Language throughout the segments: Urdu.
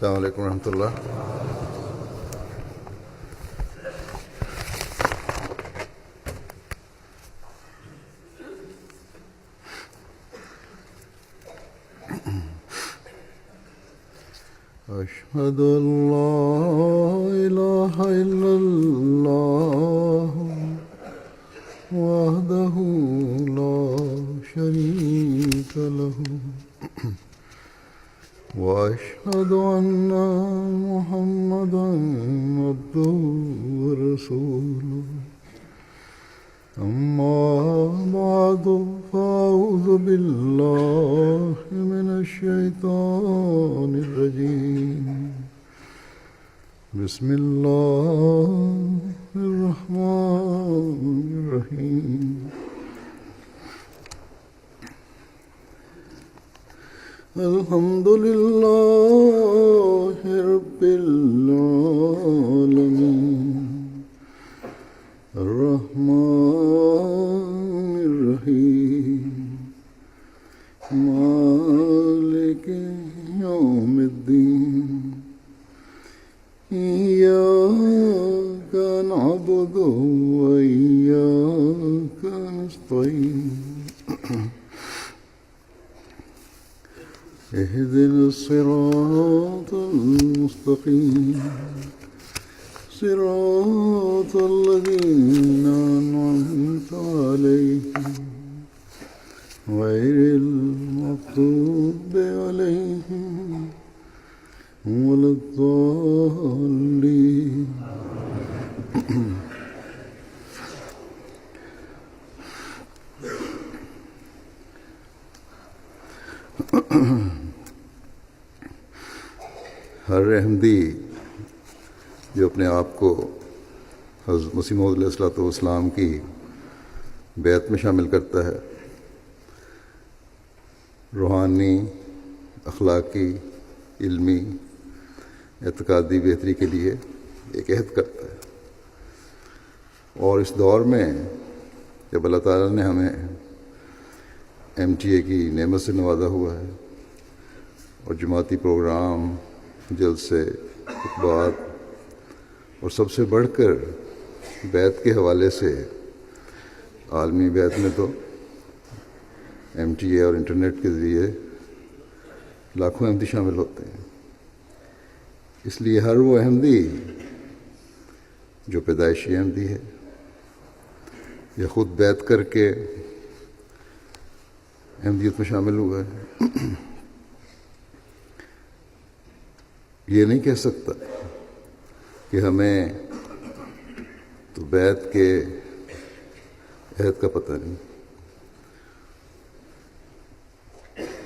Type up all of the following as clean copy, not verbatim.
السلام علیکم ورحمۃ اللہ۔ أشهد أن لا إله إلا الله وحده لا شريك له وأشهد أن محمدا عبده ورسوله أما بعد فأعوذ بالله من الشيطان الرجيم بسم الله الرحمن الرحيم الحمد لله رب العالمين الرحمن الرحيم مالك يوم الدين إياك نعبد وإياك نستعين اهدنا الصراط المستقيم صراط الذين أنعمت عليهم غير المغضوب عليهم ولا الضالين ہر احمدی جو اپنے آپ کو حضرت مسیح موعود علیہ الصلوۃ والسلام کی بیعت میں شامل کرتا ہے، روحانی، اخلاقی، علمی، اعتقادی بہتری کے لیے ایک عہد کرتا ہے۔ اور اس دور میں جب اللہ تعالیٰ نے ہمیں MTA کی نعمت سے نوازا ہوا ہے اور جماعتی پروگرام، جلسے، خطبات اور سب سے بڑھ کر بیعت کے حوالے سے عالمی بیعت میں تو MTA اور انٹرنیٹ کے ذریعے لاکھوں احمدی شامل ہوتے ہیں۔ اس لیے ہر وہ احمدی جو پیدائشی احمدی ہے یا خود بیعت کر کے احمدیت میں شامل ہوا ہے، یہ نہیں کہہ سکتا کہ ہمیں تو بیعت کے عہد کا پتہ نہیں،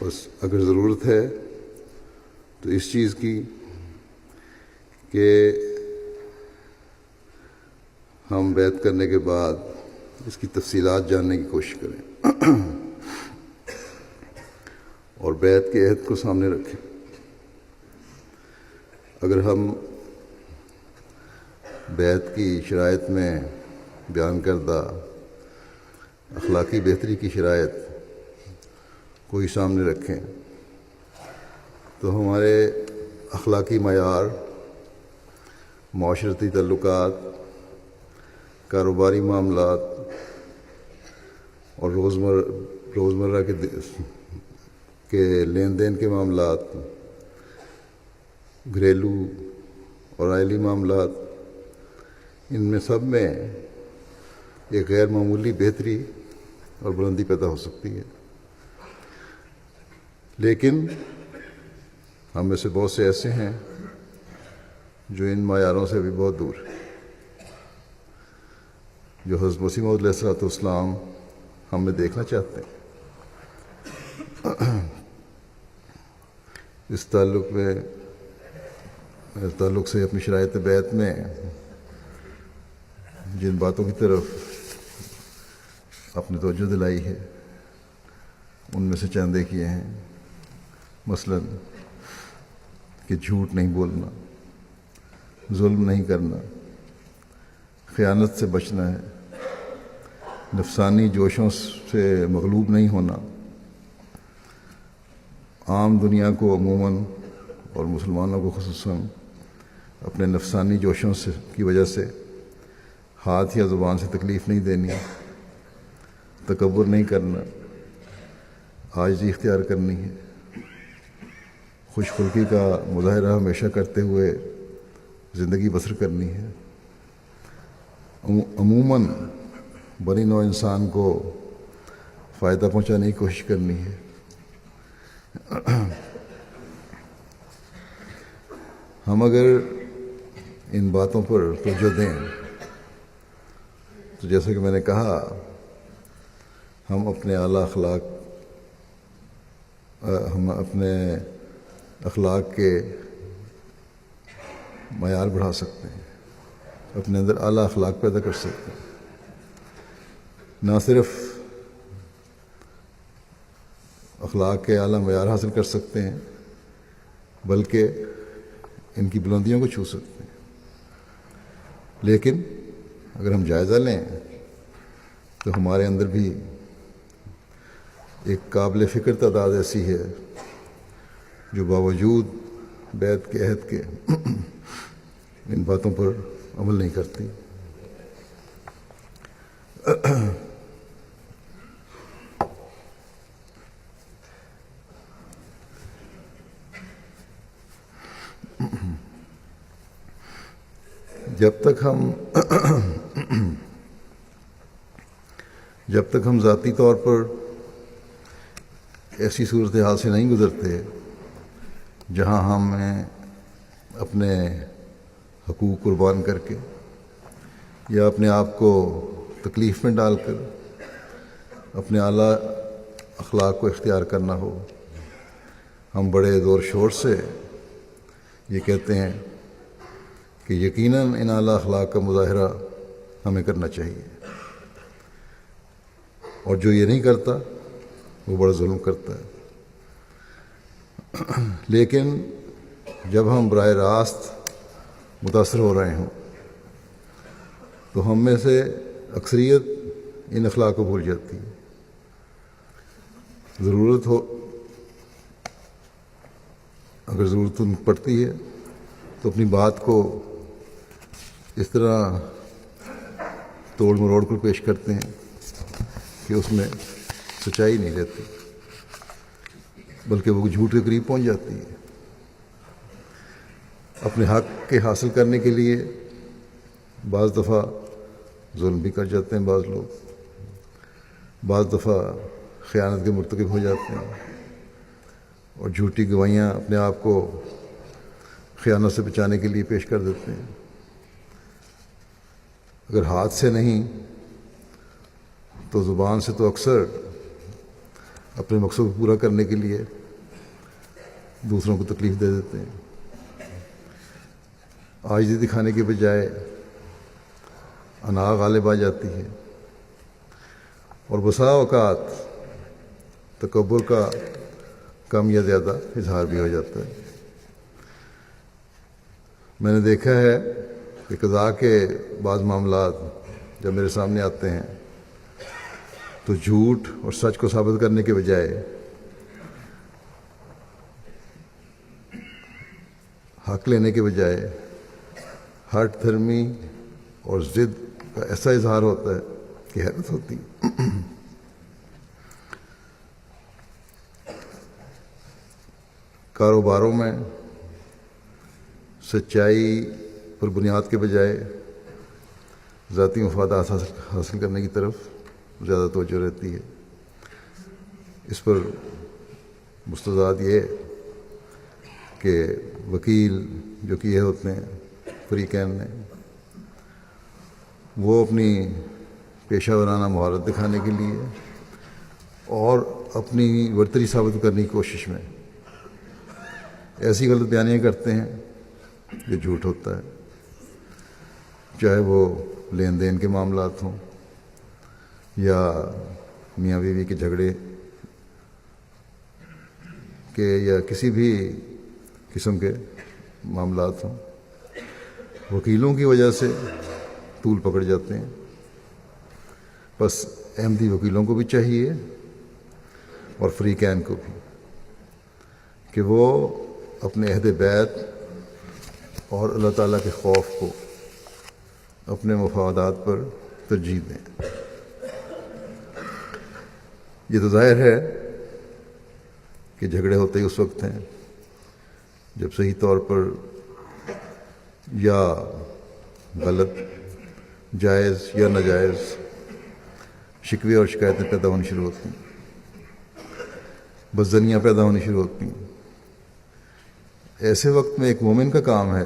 بس اگر ضرورت ہے تو اس چیز کی کہ ہم بیعت کرنے کے بعد اس کی تفصیلات جاننے کی کوشش کریں اور بیعت کے عہد کو سامنے رکھیں۔ اگر ہم بیعت کی شرائط میں بیان کردہ اخلاقی بہتری کی شرائط کوئی سامنے رکھیں تو ہمارے اخلاقی معیار، معاشرتی تعلقات، کاروباری معاملات اور روزمرہ کے لین دین کے معاملات، گھریلو اور عائلی معاملات، ان میں سب میں ایک غیر معمولی بہتری اور بلندی پیدا ہو سکتی ہے۔ لیکن ہم میں سے بہت سے ایسے ہیں جو ان معیاروں سے بھی بہت دور ہیں، جو حضرت مسیح موعود علیہ الصلوۃ والسلام ہم میں دیکھنا چاہتے ہیں۔ اس تعلق سے اپنی شرائط بیعت میں جن باتوں کی طرف اپنی توجہ دلائی ہے ان میں سے چند ایک یہ ہیں، مثلاً کہ جھوٹ نہیں بولنا، ظلم نہیں کرنا، خیانت سے بچنا ہے، نفسانی جوشوں سے مغلوب نہیں ہونا، عام دنیا کو عموماً اور مسلمانوں کو خصوصاً اپنے نفسانی جوشوں کی وجہ سے ہاتھ یا زبان سے تکلیف نہیں دینی، تکبر نہیں کرنا، عاجزی اختیار کرنی ہے، خوش خلقی کا مظاہرہ ہمیشہ کرتے ہوئے زندگی بسر کرنی ہے، عموماً بنی نوع انسان کو فائدہ پہنچانے کی کوشش کرنی ہے۔ ہم اگر ان باتوں پر توجہ دیں تو جیسا کہ میں نے کہا، ہم اپنے اخلاق کے معیار بڑھا سکتے ہیں، اپنے اندر اعلیٰ اخلاق پیدا کر سکتے ہیں، نہ صرف اخلاق کے اعلیٰ معیار حاصل کر سکتے ہیں بلکہ ان کی بلندیوں کو چھو سکتے ہیں۔ لیکن اگر ہم جائزہ لیں تو ہمارے اندر بھی ایک قابل فکر تعداد ایسی ہے جو باوجود بیعت کے عہد کے ان باتوں پر عمل نہیں کرتی۔ جب تک ہم ذاتی طور پر ایسی صورتحال سے نہیں گزرتے جہاں ہمیں اپنے حقوق قربان کر کے یا اپنے آپ کو تکلیف میں ڈال کر اپنے اعلیٰ اخلاق کو اختیار کرنا ہو، ہم بڑے زور شور سے یہ کہتے ہیں کہ یقیناً ان اعلیٰ اخلاق کا مظاہرہ ہمیں کرنا چاہیے، اور جو یہ نہیں کرتا وہ بڑا ظلم کرتا ہے۔ لیکن جب ہم براہ راست متاثر ہو رہے ہوں تو ہم میں سے اکثریت ان اخلاق کو بھول جاتی ہے۔ اگر ضرورت پڑتی ہے تو اپنی بات کو اس طرح توڑ مروڑ کر پیش کرتے ہیں کہ اس میں سچائی نہیں رہتی، بلکہ وہ جھوٹ کے قریب پہنچ جاتی ہے۔ اپنے حق کے حاصل کرنے کے لیے بعض دفعہ ظلم بھی کر جاتے ہیں بعض لوگ، بعض دفعہ خیانت کے مرتکب ہو جاتے ہیں اور جھوٹی گواہیاں اپنے آپ کو خیانت سے بچانے کے لیے پیش کر دیتے ہیں۔ اگر ہاتھ سے نہیں تو زبان سے تو اکثر اپنے مقصد کو پورا کرنے کے لیے دوسروں کو تکلیف دے دیتے ہیں۔ عاجزی دکھانے کے بجائے انا غالب آ جاتی ہے، اور بسا اوقات تکبر کا کم یا زیادہ اظہار بھی ہو جاتا ہے۔ میں نے دیکھا ہے کہ قضاء کے بعض معاملات جب میرے سامنے آتے ہیں تو جھوٹ اور سچ کو ثابت کرنے کے بجائے حق لینے کے بجائے ہٹ دھرمی اور ضد کا ایسا اظہار ہوتا ہے کہ حیرت ہوتی ہے۔ کاروباروں میں سچائی پر بنیاد کے بجائے ذاتی مفادات حاصل کرنے کی طرف زیادہ توجہ رہتی ہے۔ اس پر مستضاد یہ کہ وکیل جو کہ یہ ہوتے ہیں فریقین میں، وہ اپنی پیشہ ورانہ مہارت دکھانے کے لیے اور اپنی برتری ثابت کرنے کی کوشش میں ایسی غلط بیانیاں کرتے ہیں جو جھوٹ ہوتا ہے، چاہے وہ لین دین کے معاملات ہوں یا میاں بیوی کے جھگڑے کے یا کسی بھی قسم کے معاملات ہوں۔ وکیلوں کی وجہ سے طول پکڑ جاتے ہیں۔ بس احمدی وکیلوں کو بھی چاہیے اور فریقین کو بھی کہ وہ اپنے عہد بیت اور اللہ تعالیٰ کے خوف کو اپنے مفادات پر ترجیح دیں۔ یہ تو ظاہر ہے کہ جھگڑے ہوتے ہی اس وقت ہیں جب صحیح طور پر یا غلط، جائز یا ناجائز شکوے اور شکایتیں پیدا ہونی شروع ہوتی ہیں، بدظنیاں پیدا ہونی شروع ہوتی ہیں۔ ایسے وقت میں ایک مومن کا کام ہے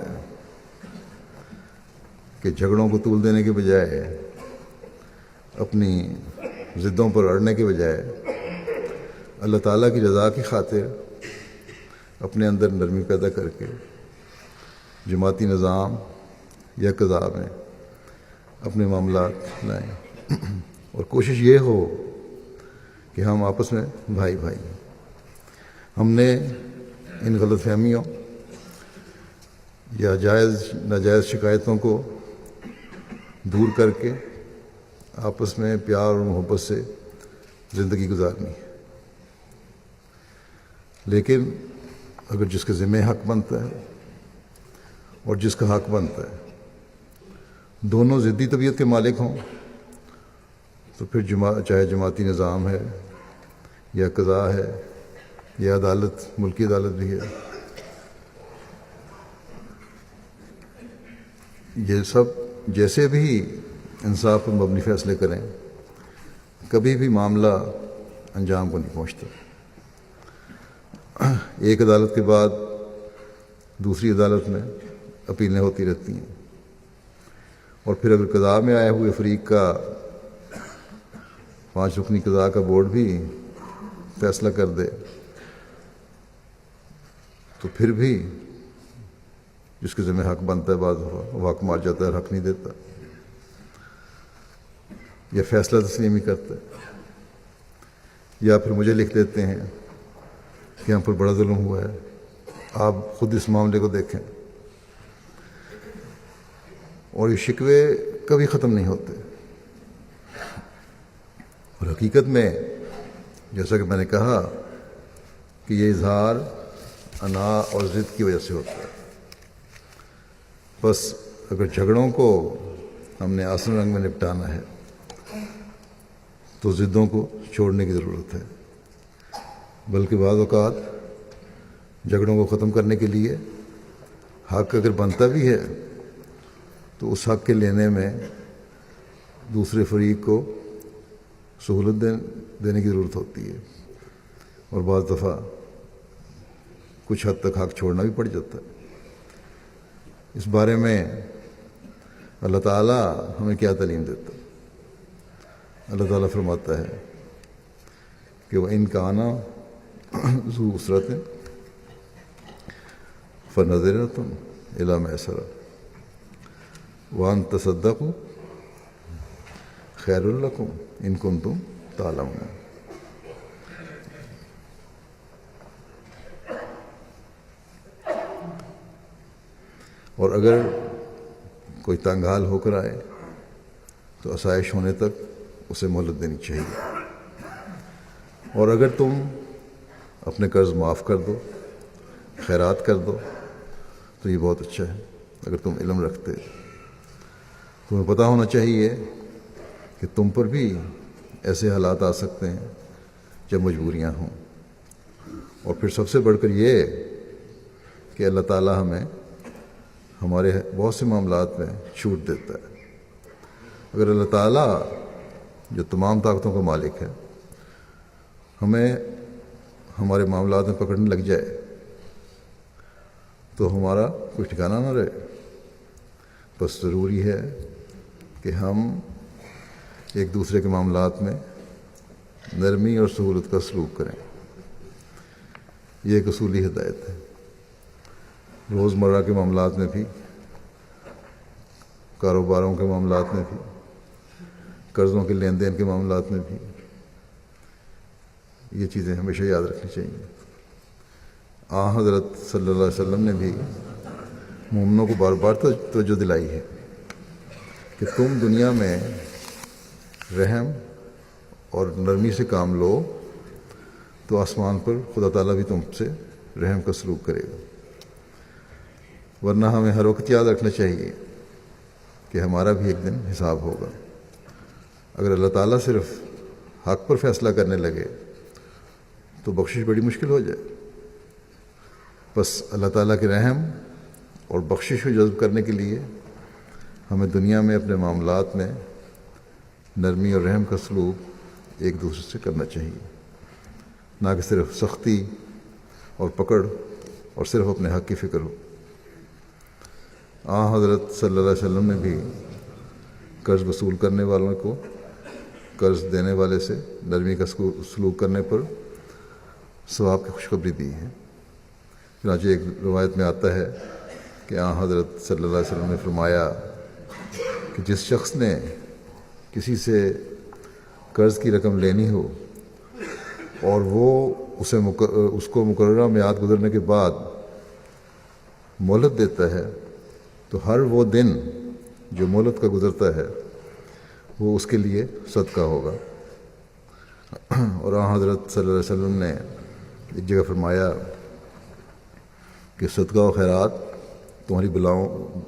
کہ جھگڑوں کو طول دینے کے بجائے، اپنی ضدوں پر اڑنے کے بجائے، اللہ تعالیٰ کی رضا کی خاطر اپنے اندر نرمی پیدا کر کے جماعتی نظام یا قضاء میں اپنے معاملات لائیں، اور کوشش یہ ہو کہ ہم آپس میں بھائی بھائی ہیں۔ ہم نے ان غلط فہمیوں یا جائز ناجائز شکایتوں کو دور کر کے آپس میں پیار اور محبت سے زندگی گزارنی ہے۔ لیکن اگر جس کے ذمہ حق بنتا ہے اور جس کا حق بنتا ہے دونوں ضدی طبیعت کے مالک ہوں، تو پھر چاہے جماعتی نظام ہے یا قضاء ہے یا عدالت، ملکی عدالت بھی ہے، یہ سب جیسے بھی انصاف پر مبنی فیصلے کریں، کبھی بھی معاملہ انجام کو نہیں پہنچتا۔ ایک عدالت کے بعد دوسری عدالت میں اپیلیں ہوتی رہتی ہیں، اور پھر اگر قضاء میں آئے ہوئے فریق کا 5 رکنی قضاء کا بورڈ بھی فیصلہ کر دے تو پھر بھی جس کے ذمہ حق بنتا ہے بعض وہ حق مار جاتا ہے، حق نہیں دیتا یا فیصلہ تسلیم ہی کرتا ہے، یا پھر مجھے لکھ دیتے ہیں کہ ہم پر بڑا ظلم ہوا ہے، آپ خود اس معاملے کو دیکھیں۔ اور یہ شکوے کبھی ختم نہیں ہوتے، اور حقیقت میں جیسا کہ میں نے کہا کہ یہ اظہار انا اور ضد کی وجہ سے ہوتا ہے۔ بس اگر جھگڑوں کو ہم نے آسن رنگ میں نپٹانا ہے تو ضدوں کو چھوڑنے کی ضرورت ہے، بلکہ بعض اوقات جھگڑوں کو ختم کرنے کے لیے حق اگر بنتا بھی ہے تو اس حق کے لینے میں دوسرے فریق کو سہولت دینے کی ضرورت ہوتی ہے، اور بعض دفعہ کچھ حد تک حق چھوڑنا بھی پڑ جاتا ہے۔ اس بارے میں اللہ تعالیٰ ہمیں کیا تعلیم دیتا ہے؟ اللہ تعالیٰ فرماتا ہے کہ وَإِنْ كَانَ ذُو عُسْرَةٍ فَنَظِرَةٌ إِلَىٰ مَيْسَرَةٍ وَأَن تَصَدَّقُوا خَيْرٌ لَكُمْ إِن كُنتُمْ تَعْلَمُونَ۔ اور اگر کوئی تنگ حال ہو کر آئے تو آسائش ہونے تک اسے مہلت دینی چاہیے، اور اگر تم اپنے قرض معاف کر دو، خیرات کر دو تو یہ بہت اچھا ہے۔ اگر تم علم رکھتے، تمہیں پتہ ہونا چاہیے کہ تم پر بھی ایسے حالات آ سکتے ہیں جب مجبوریاں ہوں، اور پھر سب سے بڑھ کر یہ کہ اللہ تعالیٰ ہمیں ہمارے بہت سے معاملات میں چھوٹ دیتا ہے۔ اگر اللہ تعالیٰ جو تمام طاقتوں کا مالک ہے ہمیں ہمارے معاملات میں پکڑنے لگ جائے تو ہمارا کوئی ٹھکانہ نہ رہے۔ بس ضروری ہے کہ ہم ایک دوسرے کے معاملات میں نرمی اور سہولت کا سلوک کریں۔ یہ ایک اصولی ہدایت ہے۔ روزمرہ کے معاملات میں بھی، کاروباروں کے معاملات میں بھی، قرضوں کے لین دین کے معاملات میں بھی یہ چیزیں ہمیشہ یاد رکھنی چاہیے۔ حضرت صلی اللہ علیہ وسلم نے بھی مومنوں کو بار بار توجہ دلائی ہے کہ تم دنیا میں رحم اور نرمی سے کام لو تو آسمان پر خدا تعالیٰ بھی تم سے رحم کا سلوک کرے گا۔ ورنہ ہمیں ہر وقت یاد رکھنا چاہیے کہ ہمارا بھی ایک دن حساب ہوگا۔ اگر اللہ تعالیٰ صرف حق پر فیصلہ کرنے لگے تو بخشش بڑی مشکل ہو جائے۔ بس اللہ تعالیٰ کے رحم اور بخشش کو جذب کرنے کے لیے ہمیں دنیا میں اپنے معاملات میں نرمی اور رحم کا سلوک ایک دوسرے سے کرنا چاہیے، نہ کہ صرف سختی اور پکڑ اور صرف اپنے حق کی فکر ہو۔ حضرت صلی اللہ علیہ وسلم نے بھی قرض وصول کرنے والوں کو قرض دینے والے سے نرمی کا سلوک کرنے پر ثواب کی خوشخبری دی ہے۔ چنانچہ ایک روایت میں آتا ہے کہ حضرت صلی اللہ علیہ وسلم نے فرمایا کہ جس شخص نے کسی سے قرض کی رقم لینی ہو اور وہ اس کو مقررہ میعاد گزرنے کے بعد مہلت دیتا ہے تو ہر وہ دن جو مہلت کا گزرتا ہے وہ اس کے لیے صدقہ ہوگا۔ اور حضرت صلی اللہ علیہ وسلم نے ایک جگہ فرمایا کہ صدقہ و خیرات تمہاری بلاؤں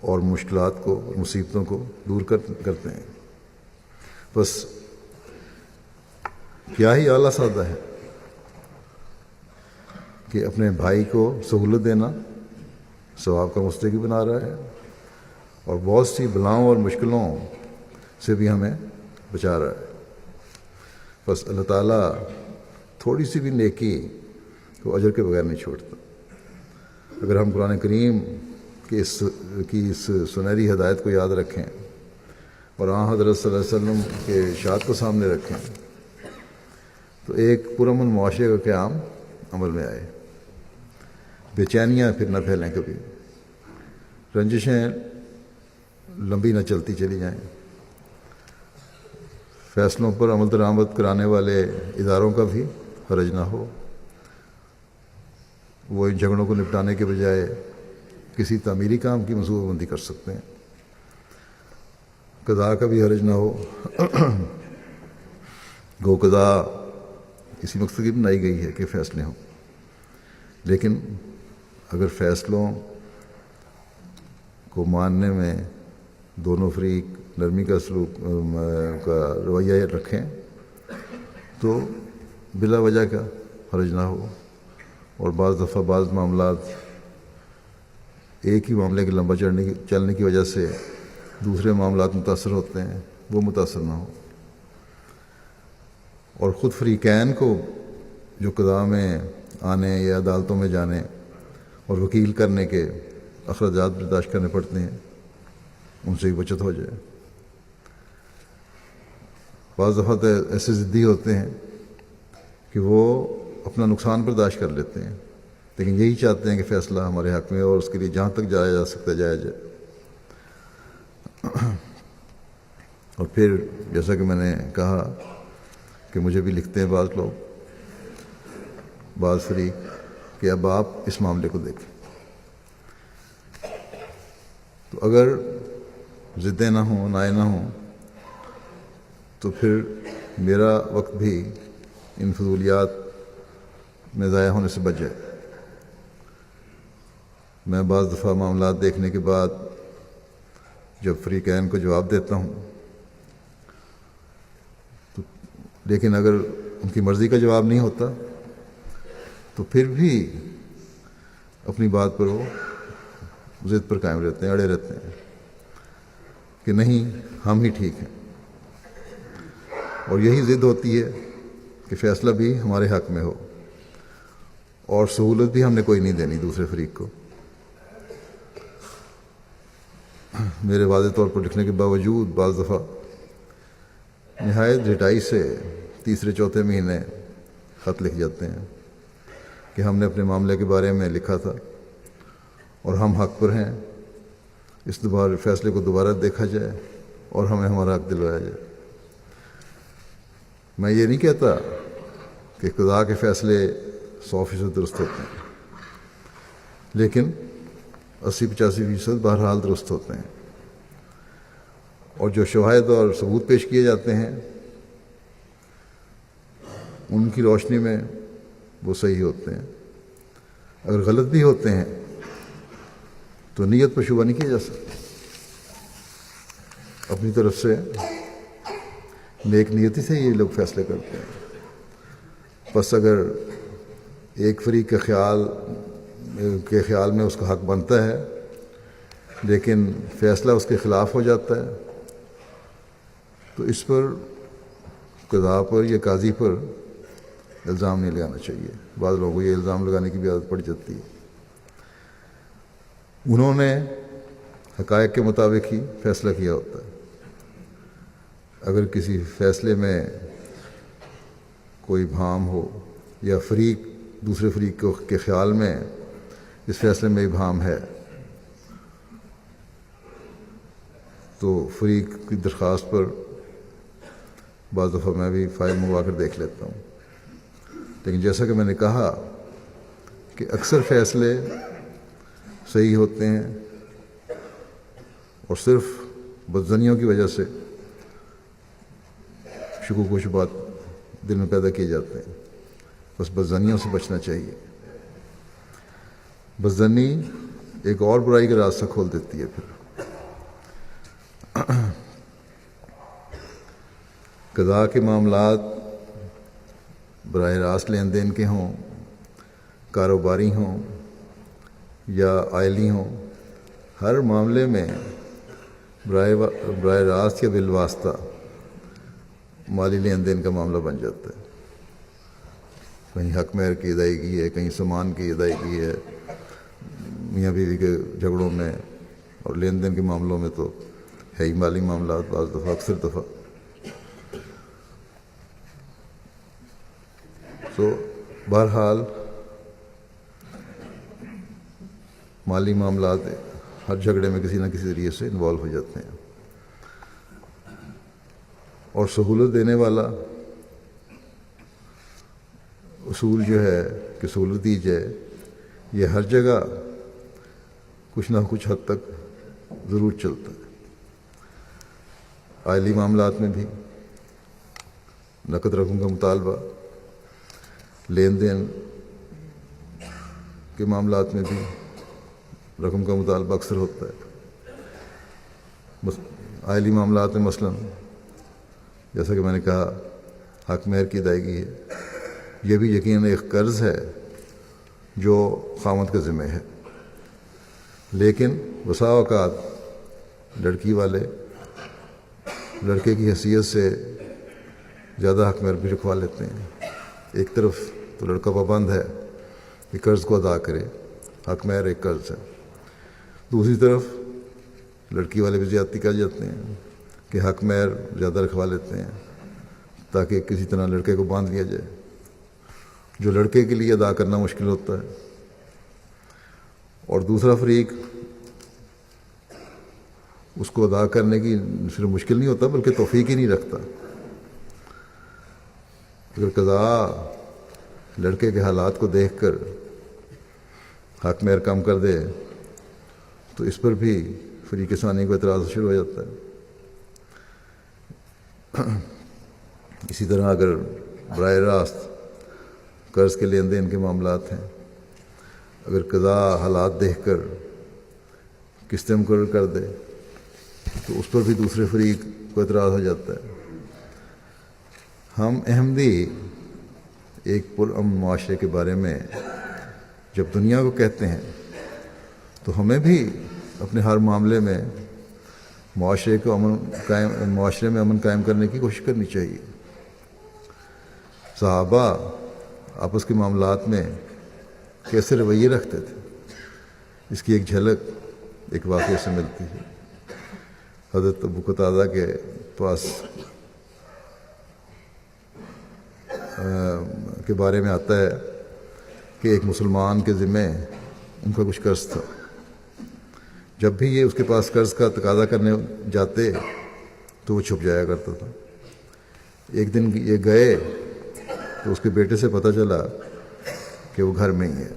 اور مشکلات کو اور مصیبتوں کو دور کرتے ہیں۔ بس کیا ہی اعلیٰ سادہ ہے کہ اپنے بھائی کو سہولت دینا ثواب کا مستحق بنا رہا ہے اور بہت سی بلاؤں اور مشکلوں سے بھی ہمیں بچا رہا ہے۔ بس اللہ تعالیٰ تھوڑی سی بھی نیکی کو اجر کے بغیر نہیں چھوڑتا۔ اگر ہم قرآن کریم کی اس سنہری ہدایت کو یاد رکھیں اور حضرت صلی اللہ علیہ وسلم کے ارشاد کو سامنے رکھیں تو ایک پرامن معاشرے کا قیام عمل میں آئے، بے چینیاں پھر نہ پھیلیں، کبھی رنجشیں لمبی نہ چلتی چلی جائیں، فیصلوں پر عمل درآمد کرانے والے اداروں کا بھی حرج نہ ہو، وہ ان جھگڑوں کو نپٹانے کے بجائے کسی تعمیری کام کی منصوبہ بندی کر سکتے ہیں، قضاء کا بھی حرج نہ ہو۔ گو قضاء اسی مقصد کی بنائی گئی ہے کہ فیصلے ہوں، لیکن اگر فیصلوں کو ماننے میں دونوں فریق نرمی کا سلوک کا رویہ رکھیں تو بلا وجہ کا حرج نہ ہو۔ اور بعض دفعہ بعض معاملات ایک ہی معاملے کے لمبا چلنے کی وجہ سے دوسرے معاملات متاثر ہوتے ہیں، وہ متاثر نہ ہو۔ اور خود فریقین کو جو قضاء میں آنے یا عدالتوں میں جانے اور وکیل کرنے کے اخراجات برداشت کرنے پڑتے ہیں، ان سے بھی بچت ہو جائے۔ بعض دفعہ تو ایسے ضدی ہوتے ہیں کہ وہ اپنا نقصان برداشت کر لیتے ہیں، لیکن یہی چاہتے ہیں کہ فیصلہ ہمارے حق میں اور اس کے لیے جہاں تک جایا جا سکتا جایا جائے۔ اور پھر جیسا کہ میں نے کہا کہ مجھے بھی لکھتے ہیں بعض لوگ، بعض فریق، کہ اب آپ اس معاملے کو دیکھیں۔ تو اگر ضدیں نہ ہوں، نائے نہ ہوں، تو پھر میرا وقت بھی ان فضولیات میں ضائع ہونے سے بچ جائے۔ میں بعض دفعہ معاملات دیکھنے کے بعد جب فریقین کو جواب دیتا ہوں لیکن اگر ان کی مرضی کا جواب نہیں ہوتا تو پھر بھی اپنی بات پر وہ ضد پر قائم رہتے ہیں، اڑے رہتے ہیں کہ نہیں، ہم ہی ٹھیک ہیں۔ اور یہی ضد ہوتی ہے کہ فیصلہ بھی ہمارے حق میں ہو اور سہولت بھی ہم نے کوئی نہیں دینی دوسرے فریق کو۔ میرے واضح طور پر لکھنے کے باوجود بعض دفعہ نہایت رٹائی سے تیسرے چوتھے مہینے خط لکھ جاتے ہیں کہ ہم نے اپنے معاملے کے بارے میں لکھا تھا اور ہم حق پر ہیں، اس فیصلے کو دوبارہ دیکھا جائے اور ہمیں ہمارا حق دلوایا جائے۔ میں یہ نہیں کہتا کہ قضاء کے فیصلے 100% درست ہوتے ہیں، لیکن 80-85% بہرحال درست ہوتے ہیں، اور جو شواہد اور ثبوت پیش کیے جاتے ہیں ان کی روشنی میں وہ صحیح ہوتے ہیں۔ اگر غلط بھی ہوتے ہیں تو نیت پر شبہ نہیں کیا جا سکتا. اپنی طرف سے نیک نیتی سے یہ لوگ فیصلے کرتے ہیں. بس اگر ایک فریق کے خیال میں اس کا حق بنتا ہے لیکن فیصلہ اس کے خلاف ہو جاتا ہے تو اس پر قضا پر یا قاضی پر الزام نہیں لگانا چاہیے. بعض لوگوں کو یہ الزام لگانے کی بھی عادت پڑ جاتی ہے. انہوں نے حقائق کے مطابق ہی فیصلہ کیا ہوتا ہے. اگر کسی فیصلے میں کوئی ابہام ہو یا دوسرے فریق کے خیال میں اس فیصلے میں ابہام ہے تو فریق کی درخواست پر بعض دفعہ میں بھی فائل منگوا کر دیکھ لیتا ہوں. لیکن جیسا کہ میں نے کہا کہ اکثر فیصلے صحیح ہوتے ہیں اور صرف بدظنیوں کی وجہ سے شکوک و شبہات دل میں پیدا کیے جاتے ہیں. بس بدظنیوں سے بچنا چاہیے. بدظنی ایک اور برائی کا راستہ کھول دیتی ہے. پھر قضاء کے معاملات براہ راست لین دین کے ہوں، کاروباری ہوں یا آئلی ہوں، ہر معاملے میں براہ راست یا بالواسطہ مالی لین دین کا معاملہ بن جاتا ہے. کہیں حق مہر کی ادائیگی ہے، کہیں سامان کی ادائیگی ہے، میاں بیوی کے جھگڑوں میں اور لین دین کے معاملوں میں تو ہے ہی مالی معاملات بعض دفعہ، اکثر دفعہ. تو بہرحال مالی معاملات ہر جھگڑے میں کسی نہ کسی ذریعے سے انوالو ہو جاتے ہیں. اور سہولت دینے والا اصول جو ہے کہ سہولت دی جائے، یہ ہر جگہ کچھ نہ کچھ حد تک ضرور چلتا ہے. آئلی معاملات میں بھی نقد رقم کا مطالبہ، لین دین کے معاملات میں بھی رقم کا مطالبہ اکثر ہوتا ہے. بس آئلی معاملات میں مثلاً جیسا کہ میں نے کہا حق مہر کی ادائیگی ہے، یہ بھی یقیناً ایک قرض ہے جو خاوند کے ذمہ ہے. لیکن بسا اوقات لڑکی والے لڑکے کی حیثیت سے زیادہ حق مہر بھی رکھوا لیتے ہیں. ایک طرف تو لڑکا پابند ہے کہ قرض کو ادا کرے، حق مہر ایک قرض ہے. دوسری طرف لڑکی والے بھی زیادتی کر جاتے ہیں کہ حق مہر زیادہ رکھوا لیتے ہیں تاکہ کسی طرح لڑکے کو باندھ لیا جائے، جو لڑکے کے لیے ادا کرنا مشکل ہوتا ہے. اور دوسرا فریق اس کو ادا کرنے کی صرف مشکل نہیں ہوتا بلکہ توفیق ہی نہیں رکھتا. اگر قضاء لڑکے کے حالات کو دیکھ کر حق مہر کم کر دے تو اس پر بھی فریق ثانی کو اعتراض شروع ہو جاتا ہے. اسی طرح اگر براہ راست قرض کے لین دین کے معاملات ہیں، اگر قضاء حالات دیکھ کر قسطیں مقرر کر دے تو اس پر بھی دوسرے فریق کو اعتراض ہو جاتا ہے. ہم احمدی ایک پرامن معاشرے کے بارے میں جب دنیا کو کہتے ہیں تو ہمیں بھی اپنے ہر معاملے میں معاشرے میں امن قائم کرنے کی کوشش کرنی چاہیے. صحابہ آپس کے معاملات میں کیسے رویے رکھتے تھے، اس کی ایک جھلک ایک واقعے سے ملتی ہے. حضرت ابو قتادہ کے پاس کے بارے میں آتا ہے کہ ایک مسلمان کے ذمہ ان کا کچھ قرض تھا. جب بھی یہ اس کے پاس قرض کا تقاضا کرنے جاتے تو وہ چھپ جایا کرتا تھا. ایک دن یہ گئے تو اس کے بیٹے سے پتہ چلا کہ وہ گھر میں ہی ہے.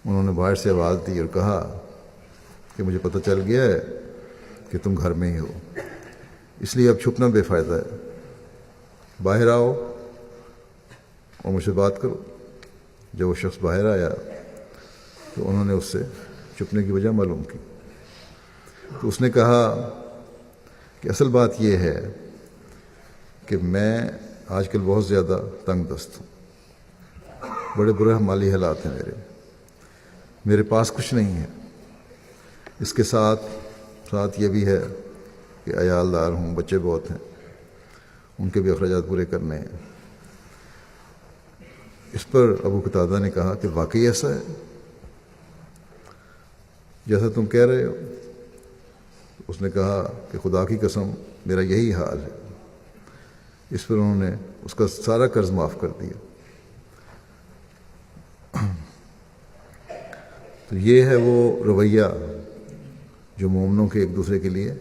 انہوں نے باہر سے آواز دی اور کہا کہ مجھے پتہ چل گیا ہے کہ تم گھر میں ہی ہو، اس لیے اب چھپنا بے فائدہ ہے، باہر آؤ اور مجھ سے بات کرو. جب وہ شخص باہر آیا تو انہوں نے اس سے چھپنے کی وجہ معلوم کی. تو اس نے کہا کہ اصل بات یہ ہے کہ میں آج کل بہت زیادہ تنگ دست ہوں، بڑے برے مالی حالات ہیں میرے پاس کچھ نہیں ہے. اس کے ساتھ یہ بھی ہے کہ عیال دار ہوں، بچے بہت ہیں، ان کے بھی اخراجات پورے کرنے ہیں. اس پر ابو قتادہ نے کہا کہ واقعی ایسا ہے جیسا تم کہہ رہے ہو؟ اس نے کہا کہ خدا کی قسم میرا یہی حال ہے. اس پر انہوں نے اس کا سارا قرض معاف کر دیا. تو یہ ہے وہ رویہ جو مومنوں کے ایک دوسرے کے لیے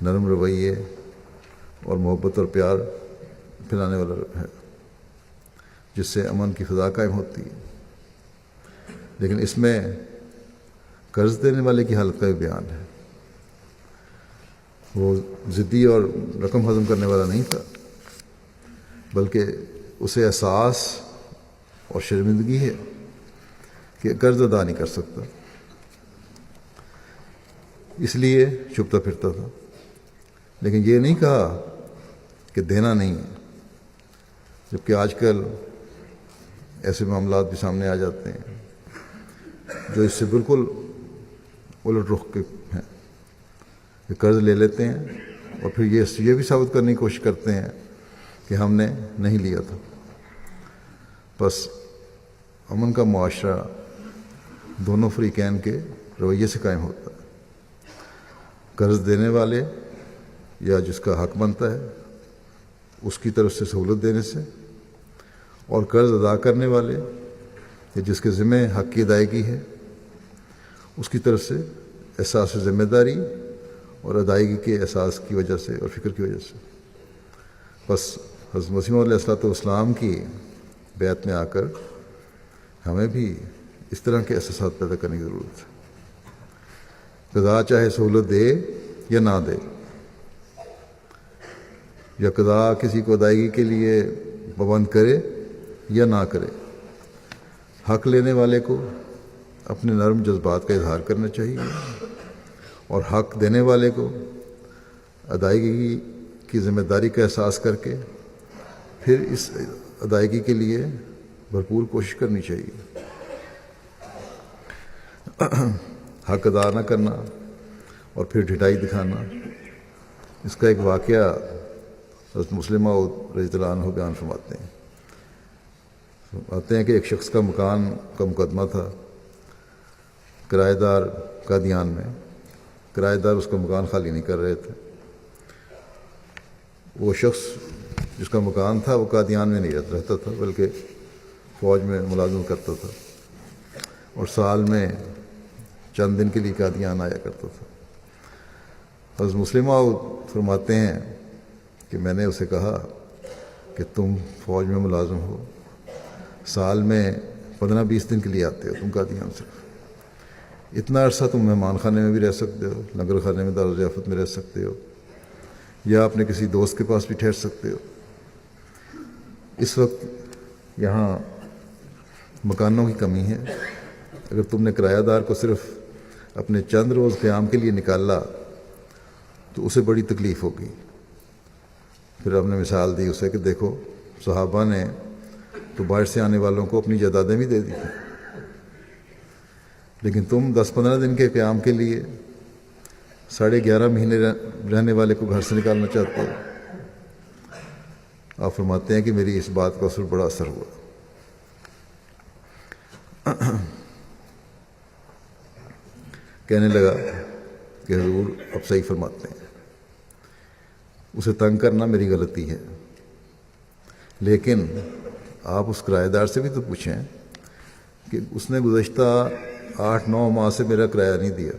نرم رویے اور محبت اور پیار پھیلانے والا ہے، جس سے امن کی فضا قائم ہوتی ہے. لیکن اس میں قرض دینے والے کی حالت کا بھی بیان ہے. وہ ضدی اور رقم ہضم کرنے والا نہیں تھا، بلکہ اسے احساس اور شرمندگی ہے کہ قرض ادا نہیں کر سکتا، اس لیے چھپتا پھرتا تھا. لیکن یہ نہیں کہا کہ دینا نہیں ہے، جبکہ آج کل ایسے معاملات بھی سامنے آ جاتے ہیں جو اس سے بالکل الٹ رخ کے ہیں، کہ قرض لے لیتے ہیں اور پھر یہ بھی ثابت کرنے کی کوشش کرتے ہیں کہ ہم نے نہیں لیا تھا. بس امن کا معاشرہ دونوں فریقین کے رویے سے قائم ہوتا ہے. قرض دینے والے یا جس کا حق بنتا ہے اس کی طرف سے سہولت دینے سے، اور قرض ادا کرنے والے یا جس کے ذمہ حق کی ادائیگی ہے اس کی طرف سے احساس ذمہ داری اور ادائیگی کے احساس کی وجہ سے اور فکر کی وجہ سے. بس حضرت مسیح علیہ السلام کی بیعت میں آ کر ہمیں بھی اس طرح کے احساسات پیدا کرنے کی ضرورت ہے. قضا چاہے سہولت دے یا نہ دے، یا قضا کسی کو ادائیگی کے لیے پابند کرے یا نہ کرے، حق لینے والے کو اپنے نرم جذبات کا اظہار کرنا چاہیے، اور حق دینے والے کو ادائیگی کی ذمہ داری کا احساس کر کے پھر اس ادائیگی کے لیے بھرپور کوشش کرنی چاہیے. حق ادا نہ کرنا اور پھر ڈھٹائی دکھانا، اس کا ایک واقعہ حضرت مسلمہ رضی اللہ عنہ بیان فرماتے ہیں. آتے ہیں کہ ایک شخص کا مکان کا مقدمہ تھا کرایہ دار قادیان میں. کرایہ دار اس کا مکان خالی نہیں کر رہے تھے. وہ شخص جس کا مکان تھا وہ قادیان میں نہیں رہتا تھا، بلکہ فوج میں ملازمت کرتا تھا، اور سال میں چند دن کے لیے قادیان آیا کرتا تھا. حضرت مسلمہ فرماتے ہیں کہ میں نے اسے کہا کہ تم فوج میں ملازم ہو، سال میں 15-20 دن کے لیے آتے ہو تم قادیان صرف، اتنا عرصہ تم مہمان خانے میں بھی رہ سکتے ہو، لنگر خانے میں دار ضیافت میں رہ سکتے ہو، یا اپنے کسی دوست کے پاس بھی ٹھہر سکتے ہو. اس وقت یہاں مکانوں کی کمی ہے. اگر تم نے کرایہ دار کو صرف اپنے چند روز قیام کے لیے نکالا تو اسے بڑی تکلیف ہوگی. پھر ہم نے مثال دی اسے کہ دیکھو صحابہ نے تو باہر سے آنے والوں کو اپنی جائیدادیں بھی دے دی تھیں، لیکن تم 10-15 دن کے قیام کے لیے 11.5 مہینے رہنے والے کو گھر سے نکالنا چاہتے ہو. آپ فرماتے ہیں کہ میری اس بات کا بڑا اثر ہوا. کہنے لگا کہ حضور اب صحیح فرماتے ہیں، اسے تنگ کرنا میری غلطی ہے، لیکن آپ اس کرایہ دار سے بھی تو پوچھیں کہ اس نے گزشتہ 8-9 ماہ سے میرا کرایہ نہیں دیا،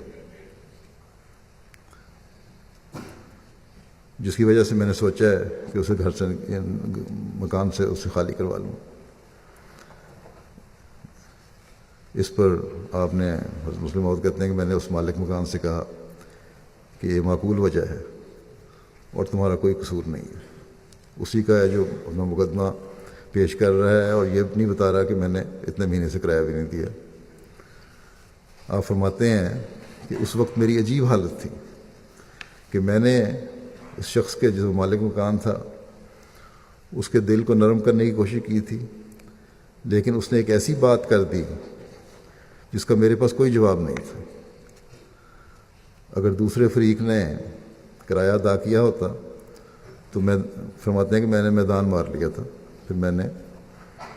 جس کی وجہ سے میں نے سوچا ہے کہ اسے گھر سے مکان سے اسے خالی کروا لوں. اس پر آپ نے حضرت مسلم موعود کہتے ہیں کہ میں نے اس مالک مکان سے کہا کہ یہ معقول وجہ ہے اور تمہارا کوئی قصور نہیں ہے، اسی کا ہے جو اپنا مقدمہ پیش کر رہا ہے اور یہ نہیں بتا رہا کہ میں نے اتنے مہینے سے کرایہ بھی نہیں دیا. آپ فرماتے ہیں کہ اس وقت میری عجیب حالت تھی کہ میں نے اس شخص کے جو مالک مکان تھا اس کے دل کو نرم کرنے کی کوشش کی تھی، لیکن اس نے ایک ایسی بات کر دی جس کا میرے پاس کوئی جواب نہیں تھا۔ اگر دوسرے فریق نے کرایہ ادا کیا ہوتا تو میں فرماتے ہیں کہ میں نے میدان مار لیا تھا، پھر میں نے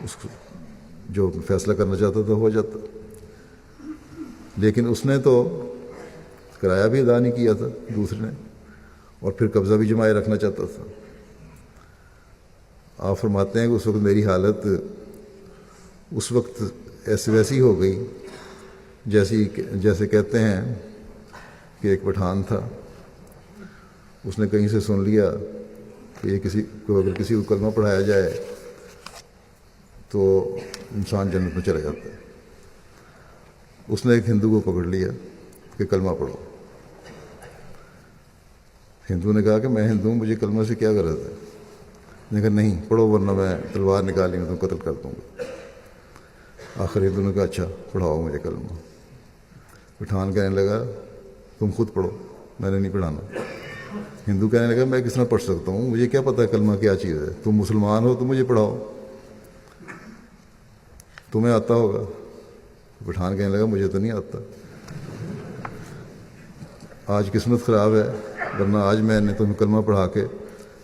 اس کو جو فیصلہ کرنا چاہتا تھا ہو جاتا، لیکن اس نے تو کرایہ بھی ادا نہیں کیا تھا دوسرے نے، اور پھر قبضہ بھی جمائے رکھنا چاہتا تھا۔ آپ فرماتے ہیں کہ اس وقت میری حالت اس وقت ویسی ہو گئی جیسے کہتے ہیں کہ ایک پٹھان تھا، اس نے کہیں سے سن لیا کہ یہ اگر کسی کو کلمہ پڑھایا جائے تو انسان جنت میں چلا جاتا ہے۔ اس نے ایک ہندو کو پکڑ لیا کہ کلمہ پڑھو۔ ہندو نے کہا کہ میں ہندو ہوں، مجھے کلمہ سے کیا غرض ہے؟ اس نے کہا نہیں پڑھو ورنہ میں تلوار نکالی میں تم قتل کر دوں گا۔ آخر ہندو نے کہا اچھا پڑھاؤ مجھے کلمہ۔ پٹھان کہنے لگا تم خود پڑھو، میں نے نہیں پڑھانا۔ ہندو کہنے لگا میں کس طرح پڑھ سکتا ہوں، مجھے کیا پتہ ہے کلمہ کیا چیز ہے، تم مسلمان ہو تو مجھے پڑھاؤ، تمہیں آتا ہوگا۔ پٹھان کہنے لگا مجھے تو نہیں آتا، آج قسمت خراب ہے ورنہ آج میں نے تمہیں کلمہ پڑھا کے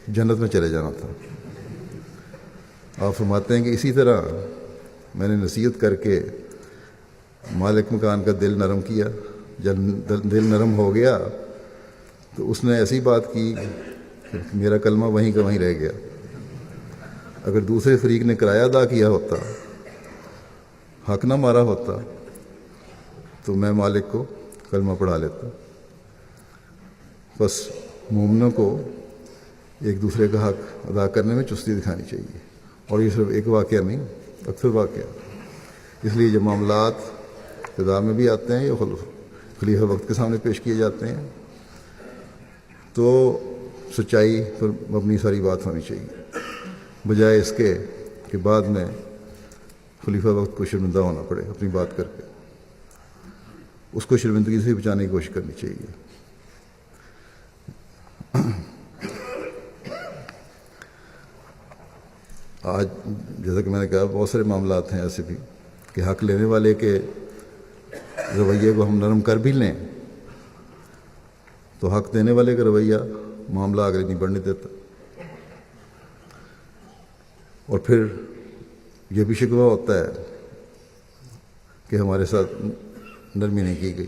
جنت میں چلے جانا تھا۔ آپ فرماتے ہیں کہ اسی طرح میں نے نصیحت کر کے مالک مکان کا دل نرم کیا۔ جب دل نرم ہو گیا تو اس نے ایسی بات کی کہ میرا کلمہ وہیں کا وہیں رہ گیا۔ اگر دوسرے فریق نے کرایہ ادا کیا ہوتا، حق نہ مارا ہوتا، تو میں مالک کو کلمہ پڑھا لیتا۔ بس مومنوں کو ایک دوسرے کا حق ادا کرنے میں چستی دکھانی چاہیے، اور یہ صرف ایک واقعہ نہیں، اکثر واقعہ۔ اس لیے جب معاملات ابتدا میں بھی آتے ہیں یا خلیفہ وقت کے سامنے پیش کیے جاتے ہیں تو سچائی پر مبنی ساری بات ہونی چاہیے، بجائے اس کے کہ بعد میں خلیفہ وقت کو شرمندہ ہونا پڑے اپنی بات کر کے۔ اس کو شرمندگی سے بچانے کی کوشش کرنی چاہیے۔ آج جیسا کہ میں نے کہا بہت سارے معاملات ہیں ایسے بھی کہ حق لینے والے کے رویے کو ہم نرم کر بھی لیں تو حق دینے والے کا رویہ معاملہ آگے نہیں بڑھنے دیتا، اور پھر یہ بھی شکوہ ہوتا ہے کہ ہمارے ساتھ نرمی نہیں کی گئی۔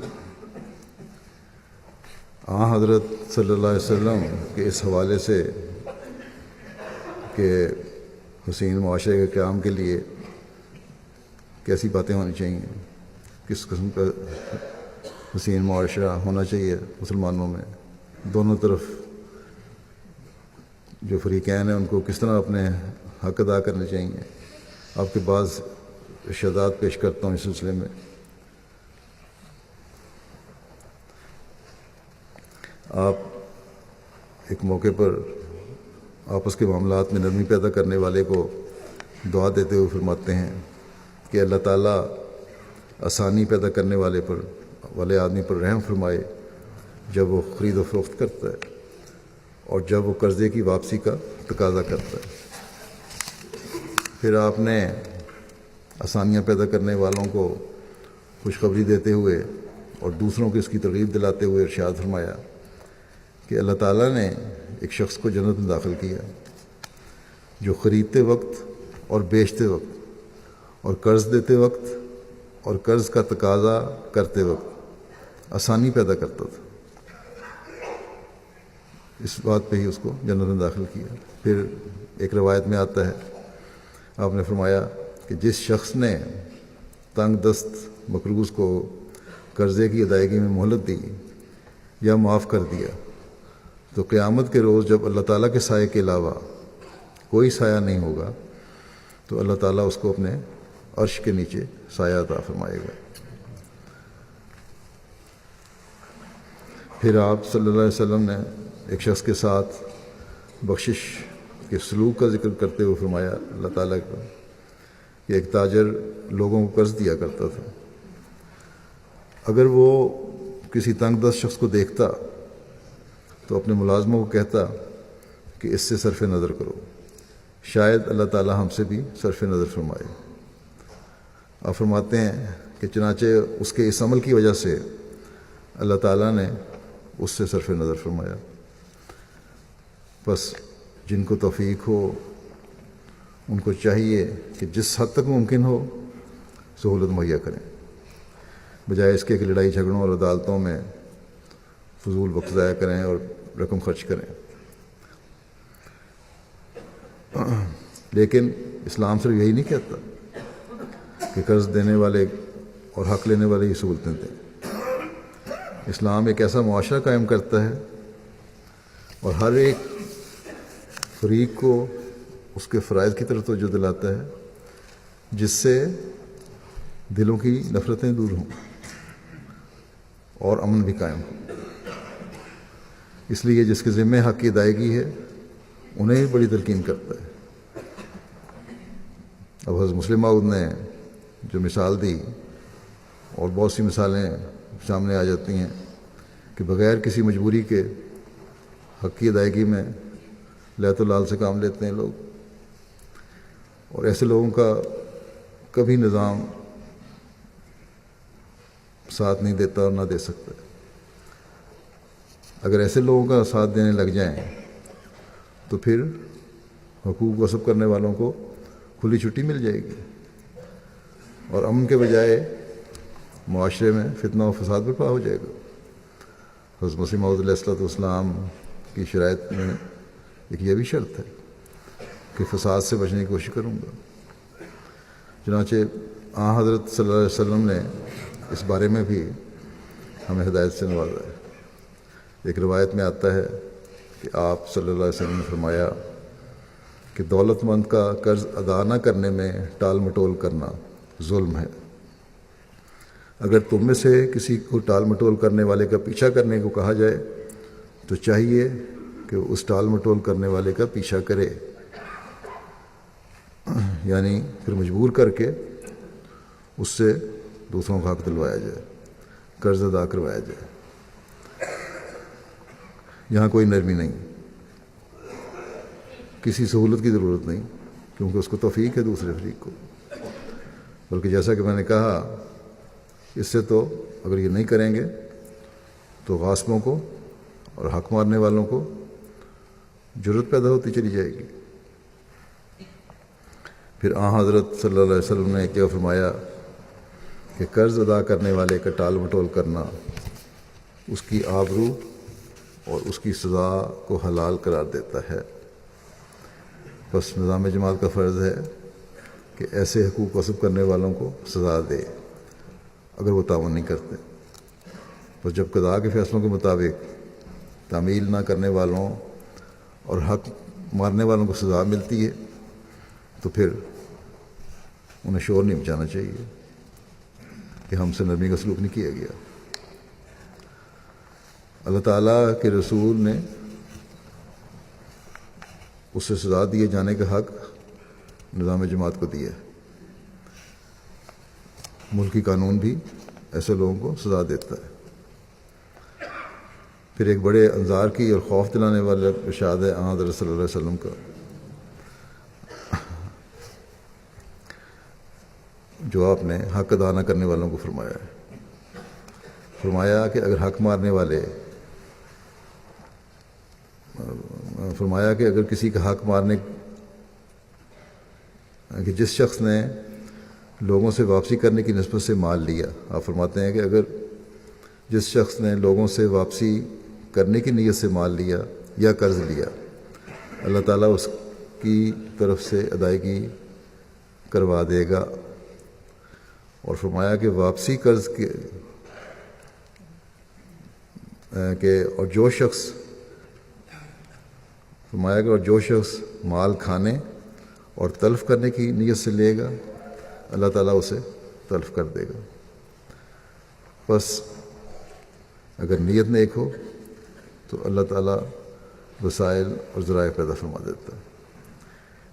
حضرت صلی اللہ علیہ وسلم کے اس حوالے سے کہ حسین معاشرے کے قیام کے لیے کیسی باتیں ہونی چاہیے، کس قسم کا حسین معاشرہ ہونا چاہیے مسلمانوں میں، دونوں طرف جو فریقین ہیں ان کو کس طرح اپنے حق ادا کرنے چاہیے، آپ کے بعض ارشادات پیش کرتا ہوں اس سلسلے میں۔ آپ ایک موقع پر آپس کے معاملات میں نرمی پیدا کرنے والے کو دعا دیتے ہوئے فرماتے ہیں کہ اللہ تعالیٰ آسانی پیدا کرنے والے آدمی پر رحم فرمائے جب وہ خرید و فروخت کرتا ہے اور جب وہ قرضے کی واپسی کا تقاضا کرتا ہے۔ پھر آپ نے آسانیاں پیدا کرنے والوں کو خوشخبری دیتے ہوئے اور دوسروں کو اس کی ترغیب دلاتے ہوئے ارشاد فرمایا کہ اللہ تعالیٰ نے ایک شخص کو جنت میں داخل کیا جو خریدتے وقت اور بیچتے وقت اور قرض دیتے وقت اور قرض کا تقاضا کرتے وقت آسانی پیدا کرتا تھا۔ اس بات پہ ہی اس کو جنت میں داخل کیا۔ پھر ایک روایت میں آتا ہے آپ نے فرمایا کہ جس شخص نے تنگ دست مقروض کو قرضے کی ادائیگی میں مہلت دی یا معاف کر دیا تو قیامت کے روز جب اللہ تعالیٰ کے سائے کے علاوہ کوئی سایہ نہیں ہوگا تو اللہ تعالیٰ اس کو اپنے عرش کے نیچے سایہ عطا فرمائے گا۔ پھر آپ صلی اللہ علیہ وسلم نے ایک شخص کے ساتھ بخشش کے سلوک کا ذکر کرتے ہوئے فرمایا اللہ تعالیٰ کا کہ ایک تاجر لوگوں کو قرض دیا کرتا تھا، اگر وہ کسی تنگ دست شخص کو دیکھتا تو اپنے ملازموں کو کہتا کہ اس سے صرف نظر کرو، شاید اللہ تعالی ہم سے بھی صرف نظر فرمائے۔ آپ فرماتے ہیں کہ چنانچہ اس کے اس عمل کی وجہ سے اللہ تعالیٰ نے اس سے صرف نظر فرمایا۔ بس جن کو توفیق ہو ان کو چاہیے کہ جس حد تک ممکن ہو سہولت مہیا کریں، بجائے اس کے کہ لڑائی جھگڑوں اور عدالتوں میں فضول وقت ضائع کریں اور رقم خرچ کریں۔ لیکن اسلام صرف یہی نہیں کہتا کہ قرض دینے والے اور حق لینے والے ہی سہولتیں دیں۔ اسلام ایک ایسا معاشرہ قائم کرتا ہے اور ہر ایک فریق کو اس کے فرائض کی طرف توجہ دلاتا ہے، جس سے دلوں کی نفرتیں دور ہوں اور امن بھی قائم ہو۔ اس لیے جس کے ذمہ حق کی ادائیگی ہے انہیں بڑی تلقین کرتا ہے۔ اب حضرت مسلم موعود نے جو مثال دی، اور بہت سی مثالیں سامنے آ جاتی ہیں کہ بغیر کسی مجبوری کے حق کی ادائیگی میں لیت و لال سے کام لیتے ہیں لوگ، اور ایسے لوگوں کا کبھی نظام ساتھ نہیں دیتا اور نہ دے سکتا۔ اگر ایسے لوگوں کا ساتھ دینے لگ جائیں تو پھر حقوق غصب کرنے والوں کو کھلی چھٹی مل جائے گی اور امن کے بجائے معاشرے میں فتنہ و فساد برپا ہو جائے گا۔ حضرت مسیح موعود علیہ السلام کی شرائط میں ایک یہ بھی شرط ہے کہ فساد سے بچنے کی کوشش کروں گا۔ چنانچہ حضرت صلی اللہ علیہ وسلم نے اس بارے میں بھی ہمیں ہدایت سے نوازا ہے۔ ایک روایت میں آتا ہے کہ آپ صلی اللہ علیہ وسلم نے فرمایا کہ دولت مند کا قرض ادا نہ کرنے میں ٹال مٹول کرنا ظلم ہے۔ اگر تم میں سے کسی کو ٹال مٹول کرنے والے کا پیچھا کرنے کو کہا جائے تو چاہیے کہ اس ٹال مٹول کرنے والے کا پیچھا کرے، یعنی پھر مجبور کر کے اس سے دوسروں کا حق دلوایا جائے، قرض ادا کروایا جائے۔ یہاں کوئی نرمی نہیں، کسی سہولت کی ضرورت نہیں، کیونکہ اس کو توفیق ہے دوسرے فریق کو۔ بلکہ جیسا کہ میں نے کہا، اس سے تو اگر یہ نہیں کریں گے تو غاصبوں کو اور حق مارنے والوں کو جرأت پیدا ہوتی چلی جائے گی۔ پھر حضرت صلی اللہ علیہ وسلم نے ایک جگہ فرمایا کہ قرض ادا کرنے والے کا ٹال مٹول کرنا اس کی آبرو اور اس کی سزا کو حلال قرار دیتا ہے۔ بس نظام جماعت کا فرض ہے کہ ایسے حقوق غصب کرنے والوں کو سزا دے اگر وہ تعاون نہیں کرتے۔ بس جب قضاء کے فیصلوں کے مطابق تعمیل نہ کرنے والوں اور حق مارنے والوں کو سزا ملتی ہے تو پھر انہیں شور نہیں مچانا چاہیے کہ ہم سے نرمی کا سلوک نہیں کیا گیا۔ اللہ تعالیٰ کے رسول نے اس سے سزا دیے جانے کا حق نظام جماعت کو دیا ہے۔ ملکی قانون بھی ایسے لوگوں کو سزا دیتا ہے۔ پھر ایک بڑے انظار کی اور خوف دلانے والا ارشاد ہے حضرت صلی اللہ علیہ وسلم کا، جو آپ نے حق ادا نہ کرنے والوں کو فرمایا ہے۔ فرمایا کہ اگر حق مارنے والے فرمایا کہ اگر کسی کا حق مارنے کہ جس شخص نے لوگوں سے واپسی کرنے کی نسبت سے مال لیا، آپ فرماتے ہیں کہ اگر جس شخص نے لوگوں سے واپسی کرنے کی نیت سے مال لیا یا قرض لیا، اللہ تعالیٰ اس کی طرف سے ادائیگی کروا دے گا۔ اور فرمایا کہ واپسی قرض کے اور جو شخص مال کھانے اور تلف کرنے کی نیت سے لے گا، اللہ تعالیٰ اسے تلف کر دے گا۔ بس اگر نیت نیک ہو تو اللہ تعالیٰ وسائل اور ذرائع پیدا فرما دیتا ہے،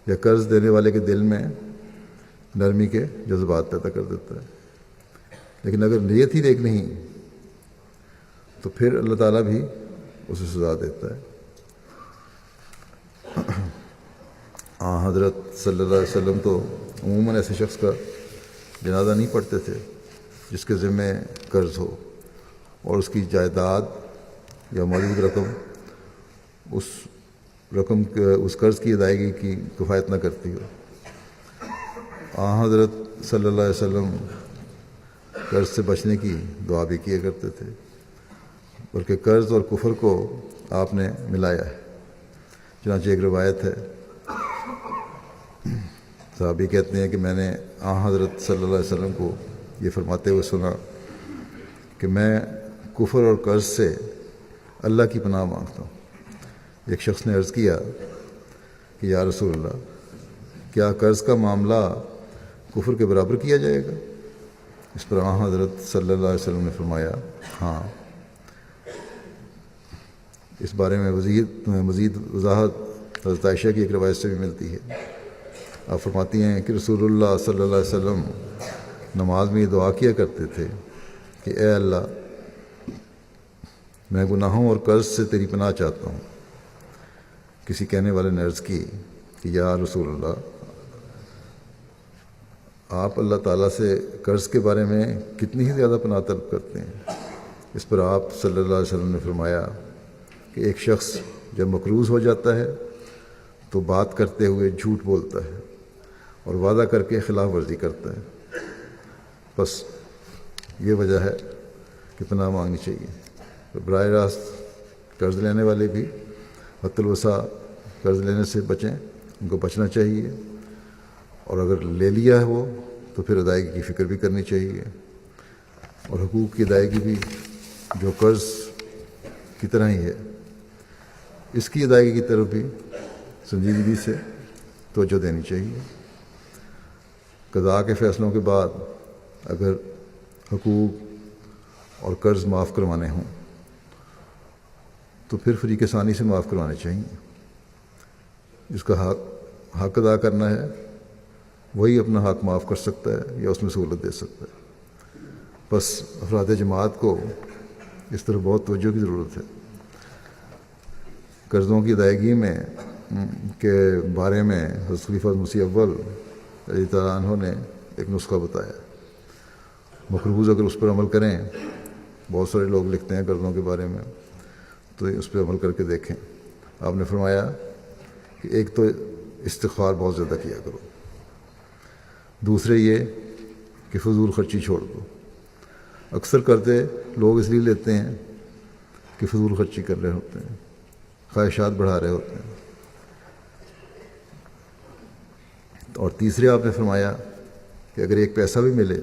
یا قرض دینے والے کے دل میں نرمی کے جذبات پیدا کر دیتا ہے لیکن اگر نیت ہی نیک نہیں تو پھر اللہ تعالیٰ بھی اسے سزا دیتا ہے۔ حضرت صلی اللہ علیہ وسلم تو عموماً ایسے شخص کا جنازہ نہیں پڑھتے تھے جس کے ذمے قرض ہو اور اس کی جائیداد یا موجود رقم اس قرض کی ادائیگی کی کفایت نہ کرتی ہو۔ حضرت صلی اللہ علیہ وسلم قرض سے بچنے کی دعا بھی کیا کرتے تھے، بلکہ قرض اور کفر کو آپ نے ملایا ہے۔ چنانچہ ایک روایت ہے، صحابی کہتے ہیں کہ میں نے حضرت صلی اللہ علیہ وسلم کو یہ فرماتے ہوئے سنا کہ میں کفر اور قرض سے اللہ کی پناہ مانگتا ہوں۔ ایک شخص نے عرض کیا کہ یا رسول اللہ، کیا قرض کا معاملہ کفر کے برابر کیا جائے گا؟ اس پر حضرت صلی اللہ علیہ وسلم نے فرمایا ہاں۔ اس بارے میں مزید وضاحت حضرت عائشہ کی ایک روایت سے بھی ملتی ہے۔ آپ فرماتی ہیں کہ رسول اللہ صلی اللہ علیہ وسلم نماز میں یہ دعا کیا کرتے تھے کہ اے اللہ، میں گناہوں اور قرض سے تیری پناہ چاہتا ہوں۔ کسی کہنے والے نے عرض کی کہ یا رسول اللہ، آپ اللہ تعالیٰ سے قرض کے بارے میں کتنی ہی زیادہ پناہ طلب کرتے ہیں؟ اس پر آپ صلی اللہ علیہ وسلم نے فرمایا کہ ایک شخص جب مقروض ہو جاتا ہے تو بات کرتے ہوئے جھوٹ بولتا ہے اور وعدہ کر کے خلاف ورزی کرتا ہے، بس یہ وجہ ہے کہ پناہ مانگنی چاہیے۔ براہ راست قرض لینے والے بھی حد الوسع قرض لینے سے بچیں، ان کو بچنا چاہیے، اور اگر لے لیا ہے وہ تو پھر ادائیگی کی فکر بھی کرنی چاہیے، اور حقوق کی ادائیگی بھی جو قرض کی طرح ہی ہے اس کی ادائیگی کی طرف بھی سنجیدگی سے توجہ دینی چاہیے۔ قضاء کے فیصلوں کے بعد اگر حقوق اور قرض معاف کروانے ہوں تو پھر فریق ثانی سے معاف کروانے چاہیے۔ جس کا حق ادا کرنا ہے وہی اپنا حق معاف کر سکتا ہے یا اس میں سہولت دے سکتا ہے۔ بس افراد جماعت کو اس طرح بہت توجہ کی ضرورت ہے۔ قرضوں کی ادائیگی میں کے بارے میں حضرت خلیفہ مسیح اول رضی اللہ عنہ نے ایک نسخہ بتایا۔ مقروض اگر اس پر عمل کریں، بہت سارے لوگ لکھتے ہیں قرضوں کے بارے میں، تو اس پہ عمل کر کے دیکھیں۔ آپ نے فرمایا کہ ایک تو استغفار بہت زیادہ کیا کرو، دوسرے یہ کہ فضول خرچی چھوڑ دو۔ اکثر قرضے لوگ اس لیے لیتے ہیں کہ فضول خرچی کر رہے ہوتے ہیں، خواہشات بڑھا رہے ہوتے ہیں۔ اور تیسرے آپ نے فرمایا کہ اگر ایک پیسہ بھی ملے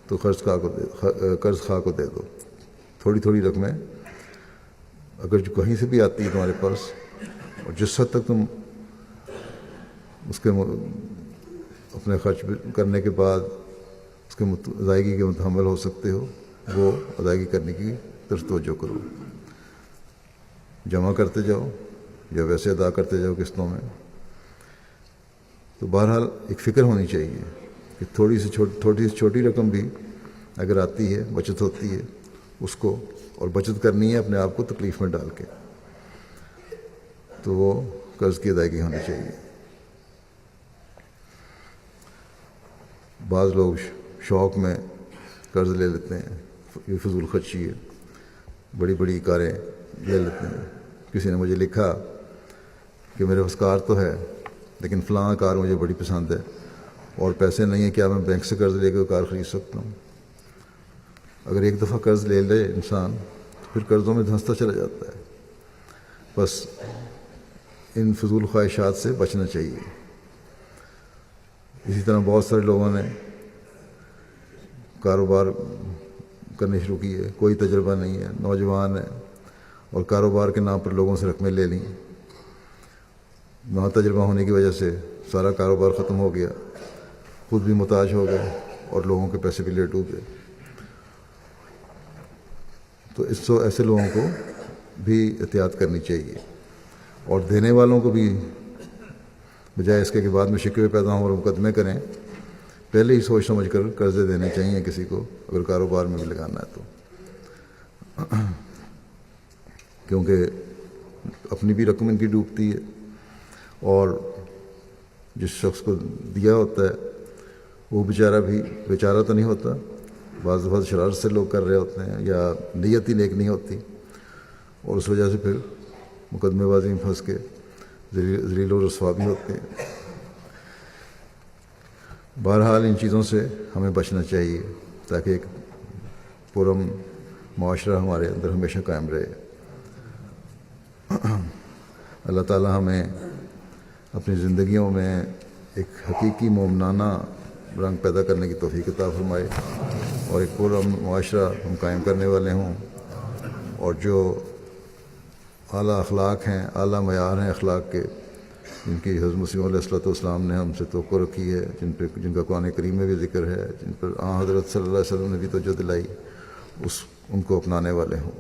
تو قرض خواہ کو دے دو۔ تھوڑی تھوڑی رقمیں اگر جو کہیں سے بھی آتی ہے تمہارے پاس، اور جس حد تک تم اس کے اپنے خرچ کرنے کے بعد اس کے ادائیگی کے متحمل ہو سکتے ہو، وہ ادائیگی کرنے کی طرف توجہ کرو۔ جمع کرتے جاؤ یا ویسے ادا کرتے جاؤ قسطوں میں۔ تو بہرحال ایک فکر ہونی چاہیے کہ تھوڑی سی چھوٹی رقم بھی اگر آتی ہے، بچت ہوتی ہے، اس کو، اور بچت کرنی ہے اپنے آپ کو تکلیف میں ڈال کے، تو وہ قرض کی ادائیگی ہونی چاہیے۔ بعض لوگ شوق میں قرض لے لیتے ہیں، یہ فضول خرچی ہے، بڑی بڑی کاریں لے لیتے ہیں۔ کسی نے مجھے لکھا کہ میرے پاس کار تو ہے لیکن فلاں کار مجھے بڑی پسند ہے اور پیسے نہیں ہیں، کیا میں بینک سے قرض لے کے کار خرید سکتا ہوں؟ اگر ایک دفعہ قرض لے لے انسان تو پھر قرضوں میں دھنستا چلا جاتا ہے۔ بس ان فضول خواہشات سے بچنا چاہیے۔ اسی طرح بہت سارے لوگوں نے کاروبار کرنے شروع کیے، کوئی تجربہ نہیں ہے، نوجوان ہے، اور کاروبار کے نام پر لوگوں سے رقمیں لے لیں۔ نہ تجربہ ہونے کی وجہ سے سارا کاروبار ختم ہو گیا، خود بھی محتاج ہو گئے اور لوگوں کے پیسے بھی لے ڈوبے۔ تو ایسے لوگوں کو بھی احتیاط کرنی چاہیے، اور دینے والوں کو بھی بجائے اس کے بعد میں شکوے پیدا ہوں اور مقدمے کریں پہلے ہی سوچ سمجھ کر قرضے دینے چاہیے کسی کو اگر کاروبار میں بھی لگانا ہے تو، کیونکہ اپنی بھی رقم ان کی ڈوبتی ہے، اور جس شخص کو دیا ہوتا ہے وہ بیچارہ تو نہیں ہوتا، بعض دفعہ شرارت سے لوگ کر رہے ہوتے ہیں یا نیت ہی نیک نہیں ہوتی، اور اس وجہ سے پھر مقدمے بازی میں پھنس کے ذلیل و رسوا بھی ہوتے ہیں۔ بہرحال ان چیزوں سے ہمیں بچنا چاہیے تاکہ ایک پرامن معاشرہ ہمارے اندر ہمیشہ قائم رہے۔ اللہ تعالی ہمیں اپنی زندگیوں میں ایک حقیقی مومنانہ رنگ پیدا کرنے کی توفیق عطا فرمائے، اور ایک پرامن معاشرہ ہم قائم کرنے والے ہوں، اور جو اعلیٰ اخلاق ہیں، اعلیٰ معیار ہیں اخلاق کے، جن کی حضرت مسیح علیہ والسلام نے ہم سے توقع رکھی ہے، جن کا قرآن کریم میں بھی ذکر ہے، جن پر حضرت صلی اللہ علیہ وسلم نے بھی توجہ دلائی، ان کو اپنانے والے ہوں۔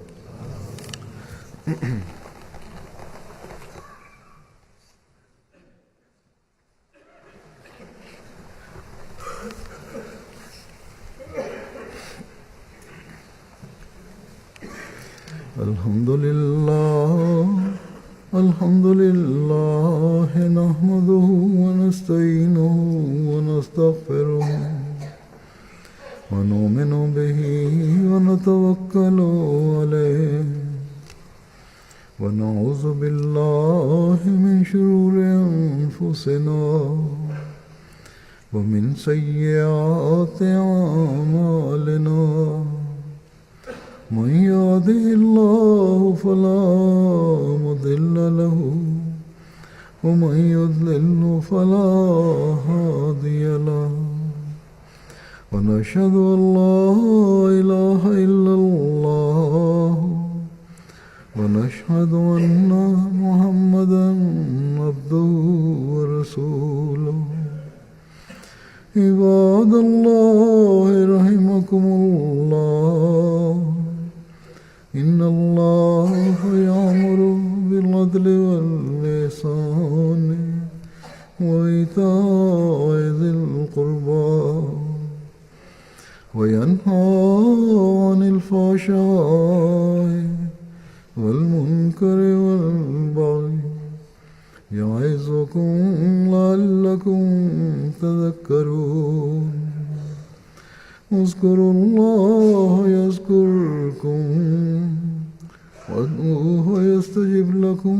الحمد لله نحمده ونستعينه ونستغفره ونؤمن به ونتوكل عليه ونعوذ بالله من شرور أنفسنا ومن سيئات أعمالنا، من يهده الله فلا مضل له ومن يضلل فلا هادي له، ونشهد أن لا إله إلا الله ونشهد أن محمدا عبده ورسوله۔ عباد الله رحمكم الله، إن الله يأمر بالعدل والإحسان وإيتاء ذي القربى وينهى عن الفحشاء والمنكر والبغي يعظكم لعلكم تذكرون۔ اذكروا الله يذكركم وادعوه يستجب لكم